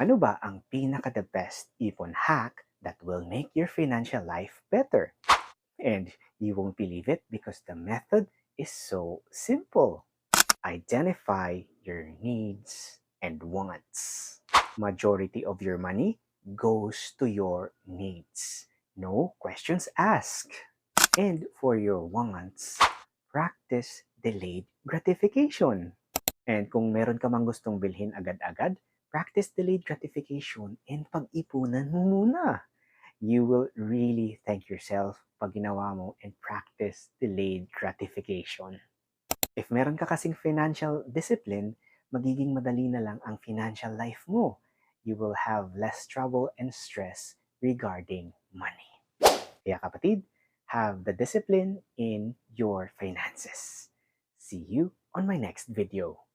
Ano ba ang pinaka-the best ipon hack that will make your financial life better? And you won't believe it because the method is so simple. Identify your needs and wants. Majority of your money goes to your needs. No questions asked. And for your wants, practice delayed gratification. And kung meron ka mang gustong bilhin agad-agad, practice delayed gratification and pag-ipunan mo muna. You will really thank yourself pag ginawa mo and practice delayed gratification. If meron ka kasing financial discipline, magiging madali na lang ang financial life mo. You will have less trouble and stress regarding money. Kaya kapatid, have the discipline in your finances. See you on my next video.